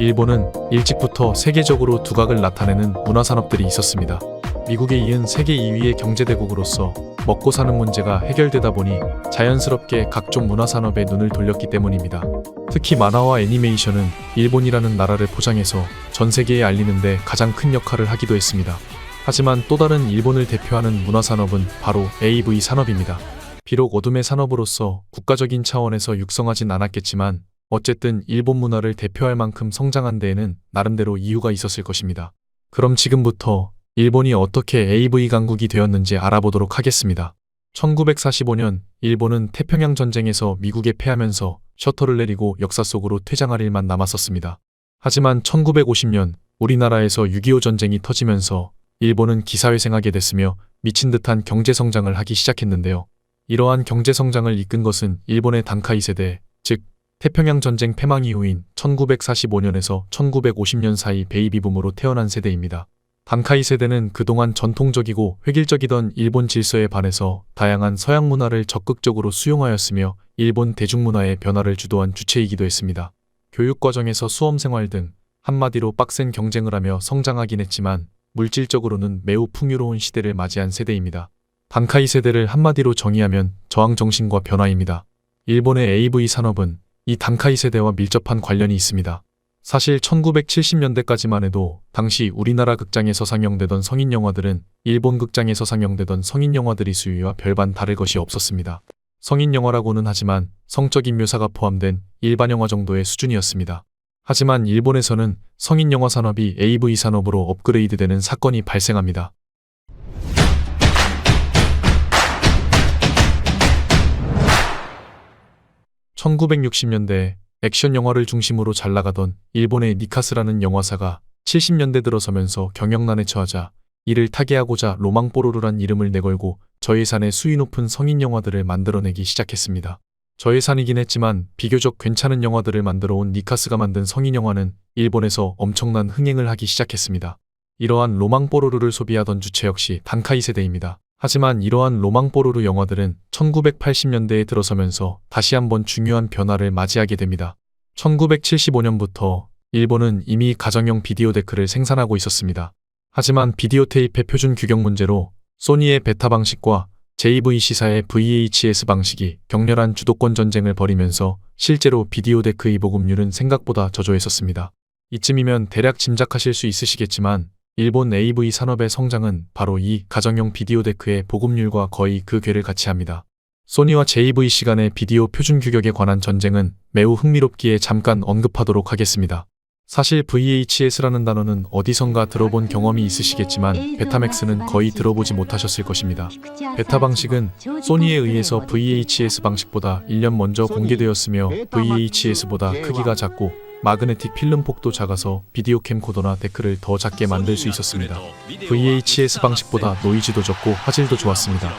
일본은 일찍부터 세계적으로 두각을 나타내는 문화산업들이 있었습니다. 미국에 이은 세계 2위의 경제대국으로서 먹고 사는 문제가 해결되다 보니 자연스럽게 각종 문화산업에 눈을 돌렸기 때문입니다. 특히 만화와 애니메이션은 일본이라는 나라를 포장해서 전 세계에 알리는 데 가장 큰 역할을 하기도 했습니다. 하지만 또 다른 일본을 대표하는 문화산업은 바로 AV 산업입니다. 비록 어둠의 산업으로서 국가적인 차원에서 육성하진 않았겠지만 어쨌든 일본 문화를 대표할 만큼 성장한 데에는 나름대로 이유가 있었을 것입니다. 그럼 지금부터 일본이 어떻게 AV 강국이 되었는지 알아보도록 하겠습니다. 1945년 일본은 태평양 전쟁에서 미국에 패하면서 셔터를 내리고 역사 속으로 퇴장할 일만 남았었습니다. 하지만 1950년 우리나라에서 6.25 전쟁이 터지면서 일본은 기사회생하게 됐으며 미친 듯한 경제성장을 하기 시작했는데요. 이러한 경제성장을 이끈 것은 일본의 단카이 세대, 즉 태평양 전쟁 패망 이후인 1945년에서 1950년 사이 베이비붐으로 태어난 세대입니다. 단카이 세대는 그동안 전통적이고 획일적이던 일본 질서에 반해서 다양한 서양 문화를 적극적으로 수용하였으며 일본 대중문화의 변화를 주도한 주체이기도 했습니다. 교육과정에서 수험생활 등 한마디로 빡센 경쟁을 하며 성장하긴 했지만 물질적으로는 매우 풍요로운 시대를 맞이한 세대입니다. 단카이 세대를 한마디로 정의하면 저항정신과 변화입니다. 일본의 AV 산업은 이 단카이 세대와 밀접한 관련이 있습니다. 사실 1970년대까지만 해도 당시 우리나라 극장에서 상영되던 성인 영화들은 일본 극장에서 상영되던 성인 영화들의 수위와 별반 다를 것이 없었습니다. 성인 영화라고는 하지만 성적인 묘사가 포함된 일반 영화 정도의 수준이었습니다. 하지만 일본에서는 성인 영화 산업이 AV 산업으로 업그레이드되는 사건이 발생합니다. (1960년대) 액션 영화를 중심으로 잘 나가던 일본의 니카스라는 영화사가 70년대 들어서면서 경영난에 처하자 이를 타개하고자 로망뽀로로란 이름을 내걸고 저예산의 수위 높은 성인 영화들을 만들어내기 시작했습니다. 저예산이긴 했지만 비교적 괜찮은 영화들을 만들어 온 니카스가 만든 성인 영화는 일본에서 엄청난 흥행을 하기 시작했습니다. 이러한 로망뽀로로를 소비하던 주체 역시 단카이 세대입니다. 하지만 이러한 로망뽀로로 영화들은 1980년대에 들어서면서 다시 한번 중요한 변화를 맞이하게 됩니다. 1975년부터 일본은 이미 가정용 비디오 데크를 생산하고 있었습니다. 하지만 비디오 테이프의 표준 규격 문제로 소니의 베타 방식과 JVC사의 VHS 방식이 격렬한 주도권 전쟁을 벌이면서 실제로 비디오 데크의 보급률은 생각보다 저조했었습니다. 이쯤이면 대략 짐작하실 수 있으시겠지만 일본 AV 산업의 성장은 바로 이 가정용 비디오 데크의 보급률과 거의 그 궤를 같이 합니다. 소니와 JVC 간의 비디오 표준 규격에 관한 전쟁은 매우 흥미롭기에 잠깐 언급하도록 하겠습니다. 사실 VHS라는 단어는 어디선가 들어본 경험이 있으시겠지만 베타맥스는 거의 들어보지 못하셨을 것입니다. 베타 방식은 소니에 의해서 VHS 방식보다 1년 먼저 공개되었으며 VHS보다 크기가 작고 마그네틱 필름 폭도 작아서 비디오 캠코더나 데크를 더 작게 만들 수 있었습니다. VHS 방식보다 노이즈도 적고 화질도 좋았습니다.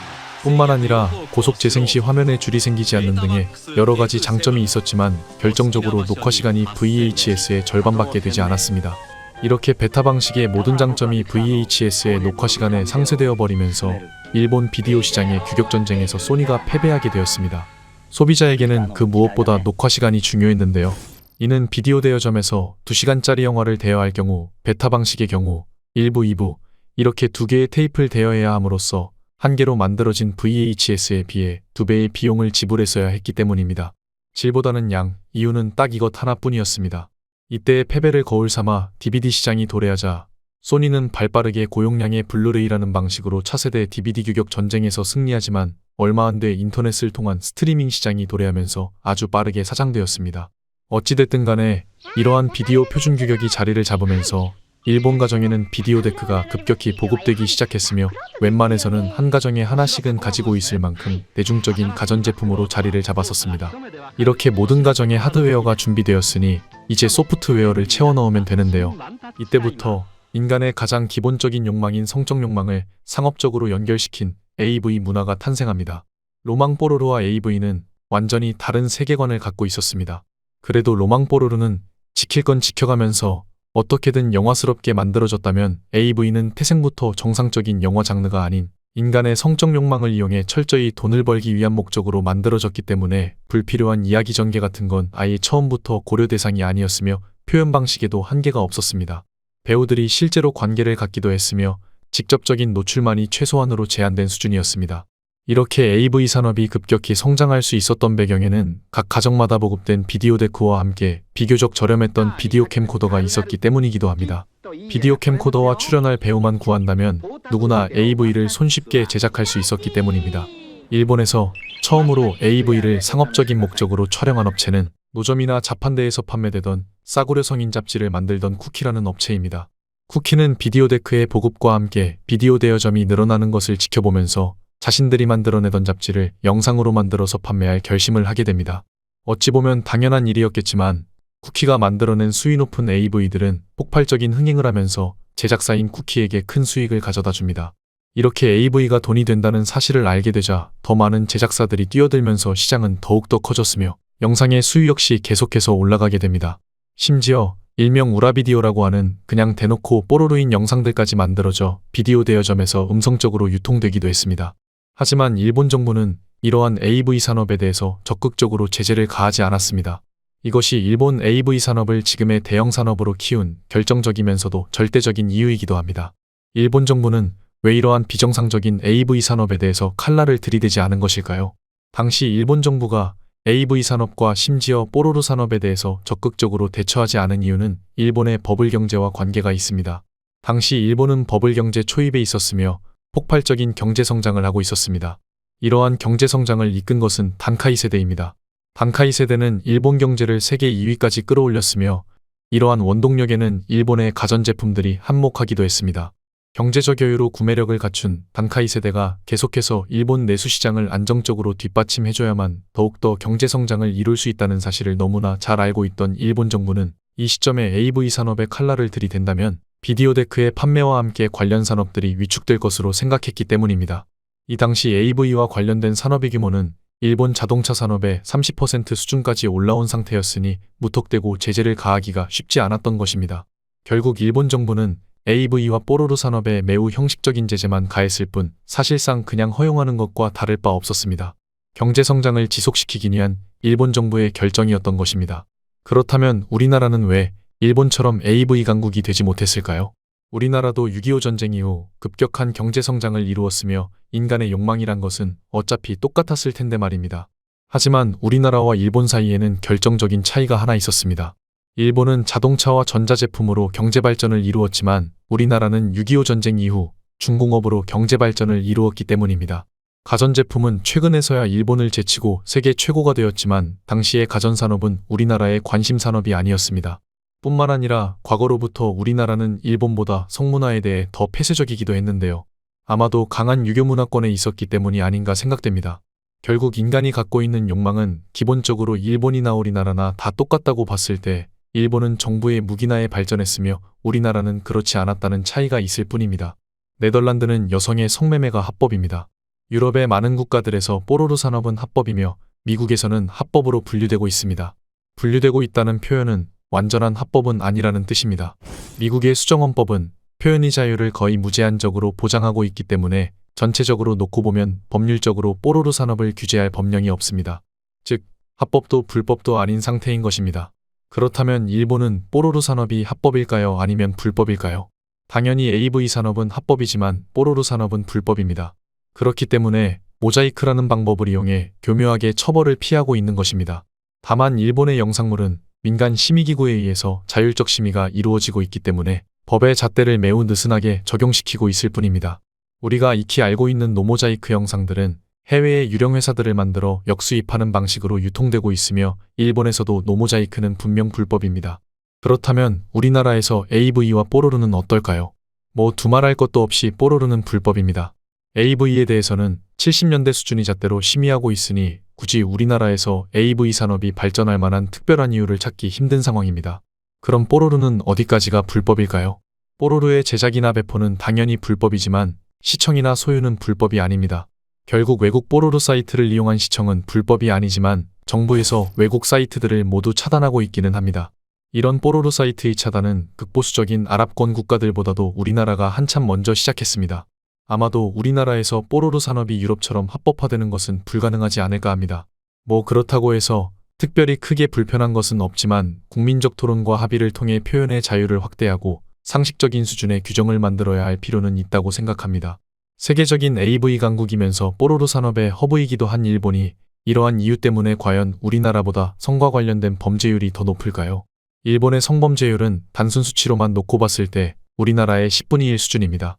뿐만 아니라 고속 재생 시 화면에 줄이 생기지 않는 등의 여러 가지 장점이 있었지만 결정적으로 녹화 시간이 VHS의 절반밖에 되지 않았습니다. 이렇게 베타 방식의 모든 장점이 VHS의 녹화 시간에 상쇄되어 버리면서 일본 비디오 시장의 규격 전쟁에서 소니가 패배하게 되었습니다. 소비자에게는 그 무엇보다 녹화 시간이 중요했는데요. 이는 비디오 대여점에서 2시간짜리 영화를 대여할 경우 베타 방식의 경우 1부, 2부 이렇게 2개의 테이프를 대여해야 함으로써 한 개로 만들어진 VHS에 비해 2배의 비용을 지불했어야 했기 때문입니다. 질보다는 양, 이유는 딱 이것 하나뿐이었습니다. 이때의 패배를 거울 삼아 DVD 시장이 도래하자 소니는 발빠르게 고용량의 블루레이라는 방식으로 차세대 DVD 규격 전쟁에서 승리하지만 얼마 안 돼 인터넷을 통한 스트리밍 시장이 도래하면서 아주 빠르게 사장되었습니다. 어찌됐든 간에 이러한 비디오 표준 규격이 자리를 잡으면서 일본 가정에는 비디오 데크가 급격히 보급되기 시작했으며 웬만해서는 한 가정에 하나씩은 가지고 있을 만큼 대중적인 가전제품으로 자리를 잡았었습니다. 이렇게 모든 가정에 하드웨어가 준비되었으니 이제 소프트웨어를 채워 넣으면 되는데요. 이때부터 인간의 가장 기본적인 욕망인 성적 욕망을 상업적으로 연결시킨 AV 문화가 탄생합니다. 로망뽀로로와 AV는 완전히 다른 세계관을 갖고 있었습니다. 그래도 로망뽀로로는 지킬 건 지켜가면서 어떻게든 영화스럽게 만들어졌다면 AV는 태생부터 정상적인 영화 장르가 아닌 인간의 성적 욕망을 이용해 철저히 돈을 벌기 위한 목적으로 만들어졌기 때문에 불필요한 이야기 전개 같은 건 아예 처음부터 고려 대상이 아니었으며 표현 방식에도 한계가 없었습니다. 배우들이 실제로 관계를 갖기도 했으며 직접적인 노출만이 최소한으로 제한된 수준이었습니다. 이렇게 AV 산업이 급격히 성장할 수 있었던 배경에는 각 가정마다 보급된 비디오 데크와 함께 비교적 저렴했던 비디오 캠코더가 있었기 때문이기도 합니다. 비디오 캠코더와 출연할 배우만 구한다면 누구나 AV를 손쉽게 제작할 수 있었기 때문입니다. 일본에서 처음으로 AV를 상업적인 목적으로 촬영한 업체는 노점이나 자판대에서 판매되던 싸구려 성인 잡지를 만들던 쿠키라는 업체입니다. 쿠키는 비디오 데크의 보급과 함께 비디오 대여점이 늘어나는 것을 지켜보면서 자신들이 만들어내던 잡지를 영상으로 만들어서 판매할 결심을 하게 됩니다. 어찌 보면 당연한 일이었겠지만 쿠키가 만들어낸 수위 높은 AV들은 폭발적인 흥행을 하면서 제작사인 쿠키에게 큰 수익을 가져다 줍니다. 이렇게 AV가 돈이 된다는 사실을 알게 되자 더 많은 제작사들이 뛰어들면서 시장은 더욱더 커졌으며 영상의 수위 역시 계속해서 올라가게 됩니다. 심지어 일명 우라비디오라고 하는 그냥 대놓고 뽀로로인 영상들까지 만들어져 비디오 대여점에서 음성적으로 유통되기도 했습니다. 하지만 일본 정부는 이러한 AV 산업에 대해서 적극적으로 제재를 가하지 않았습니다. 이것이 일본 AV 산업을 지금의 대형 산업으로 키운 결정적이면서도 절대적인 이유이기도 합니다. 일본 정부는 왜 이러한 비정상적인 AV 산업에 대해서 칼날을 들이대지 않은 것일까요? 당시 일본 정부가 AV 산업과 심지어 뽀로로 산업에 대해서 적극적으로 대처하지 않은 이유는 일본의 버블 경제와 관계가 있습니다. 당시 일본은 버블 경제 초입에 있었으며 폭발적인 경제 성장을 하고 있었습니다. 이러한 경제 성장을 이끈 것은 단카이 세대입니다. 단카이 세대는 일본 경제를 세계 2위까지 끌어올렸으며 이러한 원동력에는 일본의 가전제품들이 한몫하기도 했습니다. 경제적 여유로 구매력을 갖춘 단카이 세대가 계속해서 일본 내수 시장을 안정적으로 뒷받침해줘야만 더욱더 경제 성장을 이룰 수 있다는 사실을 너무나 잘 알고 있던 일본 정부는 이 시점에 AV 산업에 칼날을 들이댄다면 비디오 데크의 판매와 함께 관련 산업들이 위축될 것으로 생각했기 때문입니다. 이 당시 AV와 관련된 산업의 규모는 일본 자동차 산업의 30% 수준까지 올라온 상태였으니 무턱대고 제재를 가하기가 쉽지 않았던 것입니다. 결국 일본 정부는 AV와 뽀로로 산업에 매우 형식적인 제재만 가했을 뿐 사실상 그냥 허용하는 것과 다를 바 없었습니다. 경제 성장을 지속시키기 위한 일본 정부의 결정이었던 것입니다. 그렇다면 우리나라는 왜 일본처럼 AV 강국이 되지 못했을까요? 우리나라도 6.25 전쟁 이후 급격한 경제 성장을 이루었으며 인간의 욕망이란 것은 어차피 똑같았을 텐데 말입니다. 하지만 우리나라와 일본 사이에는 결정적인 차이가 하나 있었습니다. 일본은 자동차와 전자제품으로 경제발전을 이루었지만 우리나라는 6.25 전쟁 이후 중공업으로 경제발전을 이루었기 때문입니다. 가전제품은 최근에서야 일본을 제치고 세계 최고가 되었지만 당시의 가전산업은 우리나라의 관심산업이 아니었습니다. 뿐만 아니라 과거로부터 우리나라는 일본보다 성문화에 대해 더 폐쇄적이기도 했는데요. 아마도 강한 유교 문화권에 있었기 때문이 아닌가 생각됩니다. 결국 인간이 갖고 있는 욕망은 기본적으로 일본이나 우리나라나 다 똑같다고 봤을 때 일본은 정부의 무기나에 발전했으며 우리나라는 그렇지 않았다는 차이가 있을 뿐입니다. 네덜란드는 여성의 성매매가 합법입니다. 유럽의 많은 국가들에서 뽀로로 산업은 합법이며 미국에서는 합법으로 분류되고 있습니다. 분류되고 있다는 표현은 완전한 합법은 아니라는 뜻입니다. 미국의 수정헌법은 표현의 자유를 거의 무제한적으로 보장하고 있기 때문에 전체적으로 놓고 보면 법률적으로 뽀로로 산업을 규제할 법령이 없습니다. 즉, 합법도 불법도 아닌 상태인 것입니다. 그렇다면 일본은 뽀로로 산업이 합법일까요? 아니면 불법일까요? 당연히 AV 산업은 합법이지만 뽀로로 산업은 불법입니다. 그렇기 때문에 모자이크라는 방법을 이용해 교묘하게 처벌을 피하고 있는 것입니다. 다만 일본의 영상물은 민간 심의기구에 의해서 자율적 심의가 이루어지고 있기 때문에 법의 잣대를 매우 느슨하게 적용시키고 있을 뿐입니다. 우리가 익히 알고 있는 노모자이크 영상들은 해외의 유령 회사들을 만들어 역수입하는 방식으로 유통되고 있으며 일본에서도 노모자이크는 분명 불법입니다. 그렇다면 우리나라에서 AV와 뽀로로는 어떨까요? 뭐 두말할 것도 없이 뽀로로는 불법입니다. AV에 대해서는 70년대 수준의 잣대로 심의하고 있으니 굳이 우리나라에서 AV 산업이 발전할 만한 특별한 이유를 찾기 힘든 상황입니다. 그럼 뽀로로는 어디까지가 불법일까요? 뽀로로의 제작이나 배포는 당연히 불법이지만 시청이나 소유는 불법이 아닙니다. 결국 외국 뽀로로 사이트를 이용한 시청은 불법이 아니지만 정부에서 외국 사이트들을 모두 차단하고 있기는 합니다. 이런 뽀로로 사이트의 차단은 극보수적인 아랍권 국가들보다도 우리나라가 한참 먼저 시작했습니다. 아마도 우리나라에서 뽀로로 산업이 유럽처럼 합법화되는 것은 불가능하지 않을까 합니다. 뭐 그렇다고 해서 특별히 크게 불편한 것은 없지만 국민적 토론과 합의를 통해 표현의 자유를 확대하고 상식적인 수준의 규정을 만들어야 할 필요는 있다고 생각합니다. 세계적인 AV 강국이면서 뽀로로 산업의 허브이기도 한 일본이 이러한 이유 때문에 과연 우리나라보다 성과 관련된 범죄율이 더 높을까요? 일본의 성범죄율은 단순 수치로만 놓고 봤을 때 우리나라의 10분의 1 수준입니다.